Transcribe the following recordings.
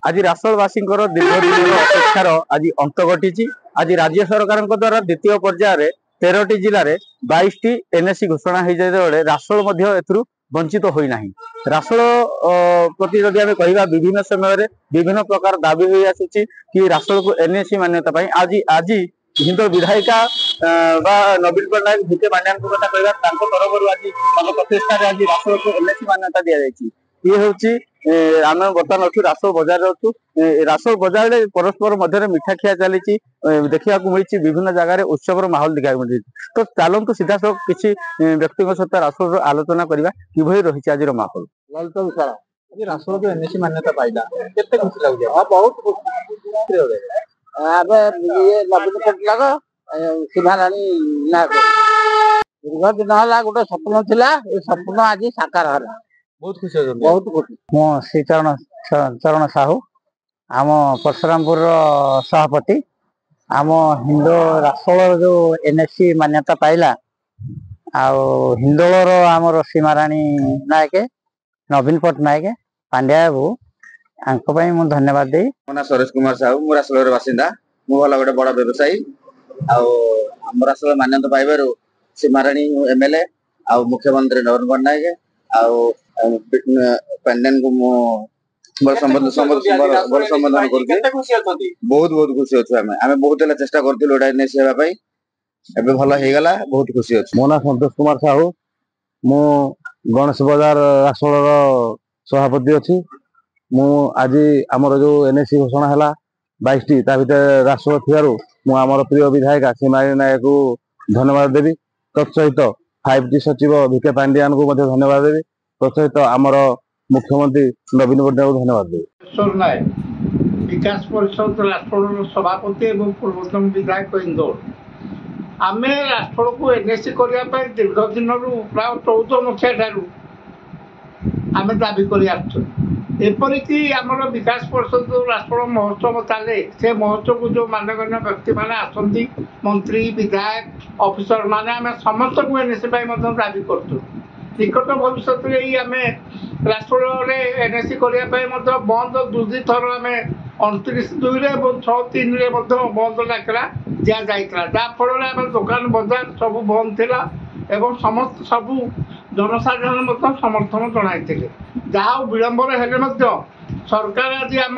आज रासोलवासी दीर्घ दिन अपेक्षार आज अंत घटी। आज राज्य सरकार द्वारा द्वितीय पर्यायर 13टी जिले में 22टी एनएसी घोषणा हो जाए रासोल वंचित होना। रासोल प्रति जदि आम कह विभिन्न समय विभिन्न प्रकार दाबी हो आसूची कि रासोल को एनएसी मान्यता आज आज हिंदोल विधायिका नवीन पट्टनायक भिके पांड्यान कथा कहवा तरफ आज प्रचेषा आज रासोल को एनएसी मान्यता दि जाए। ये हूँ आम बर्तमान अच्छु रासोल बजार अच्छु। रासोल बजार में परस्पर मध्य मिठा खिया चली देखा मिली विभिन्न जगह उत्सव माहौल देखा मिली। तो चलतु सीधा सब किसी व्यक्ति सहित रासोल आलोचना करवा कि रही आज माहौल। ललित विशाल आज रासोल को एनएसी मान्यता पाइला केते खुशी लागुଛି? हां बहुत खुशी। ये नवीन पट्टनायक सीमाराणी नायक दीर्घ दिन है गोटे स्वप्न थिला ए स्वप्न आज साकार होला। बहुत खुशी बहुत खुशी। मो श्री चरण साहू आम परशुरामपुर सभापति आम हिंदो रासोल जो एनएसी मान्यता पाइला हिंदोलर आमर सीमाराणी नायक नवीन पट्टनायक पांड्या बाबू मु धन्यवाद दे। मो ना सुरेश कुमार साहू मु रासोल बासिंदा मु भल गोटे बड़ व्यवसायी आम रासोल मान्यता पाइबार सीमाराणी एमएलए आ मुख्यमंत्री नवीन पट्टनायक पांड्यान को संबोधन बहुत बहुत खुशी अच्छे। आम बहुत चेष्टा करूँ एनएसी होगापी एबे भल हो गला बहुत खुशी अच्छे। मो ना संतोष कुमार साहू मु गणेश बजार रासोल सभापति अच्छी। मु आज आमर जो एनएसी घोषणा है 22टी भर रासोल थी आमर प्रिय विधायिका सीमाराणी नायक को धन्यवाद देवी। तत्सहित 5T सचिव भिके पांड्यान को धन्यवाद देवी। तत्सहित आमर मुख्यमंत्री नवीन पट्टनायक को धन्यवाद देवी। विकास परिषद राष्ट्र सभापति और पूर्वतन विधायक इंदौर आम राष्ट्र को एनएसी करने दीर्घ दिन प्राय 14 मसीहा आम दाबी करपरिक आमर विकास परिषद राष्ट्र महोत्सव चले से महोत्सव को जो मानगण्य व्यक्ति मैंने आसती मंत्री विधायक ऑफिसर माने आम समस्त को एनएसी दाबी कर निकट भविष्य में आम राष्ट्र एनएसी करने बंद दुई थर आम 29/2 और 6/3 बंद डाकरा दि जाता जहाँफल आम दुकान बजार सब बंद थिला एवं समस्त सबू जनसाधारण समर्थन जन जहाँ विलंबर हेले सरकार आज आम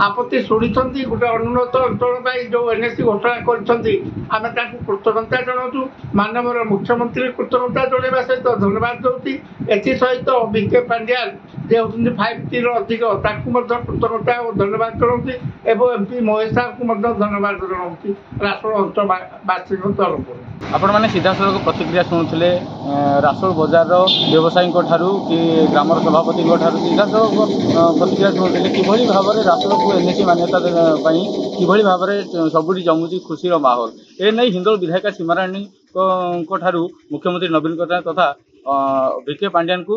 आपत्ति शुणी गोटे अनुन्नत अंचल जो एनएसी घोषणा करम कृतज्ञता जनाऊँ। माननीय मुख्यमंत्री कृतज्ञता जनवा सहित धन्यवाद दूसरी एसहित भिके पांड्यान जे होती 5T अधिक कृतज्ञता और धन्यवाद जनाऊँ और एमपी महेश साहब को धन्यवाद जनाऊँ रासोल अंचलवासी तरफ। आपण मैंने सीधा सड़क प्रतिक्रिया शुणुले रासोल बजार व्यवसायी कि ग्राम सभापति सीधा सड़क प्रतिक्रिया शुणुले कि भाव में रासोल को एनएसी मान्यता कि भाव में सबुठी जमुची खुशी माहौल ए नहीं हिंदोल विधायिका सीमाराणी मुख्यमंत्री नवीन पट्टनायक तथा भिके पांड्यान को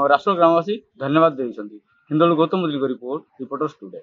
रासोल ग्रामवासी धन्यवाद देते। Hindol Gautam reporters today.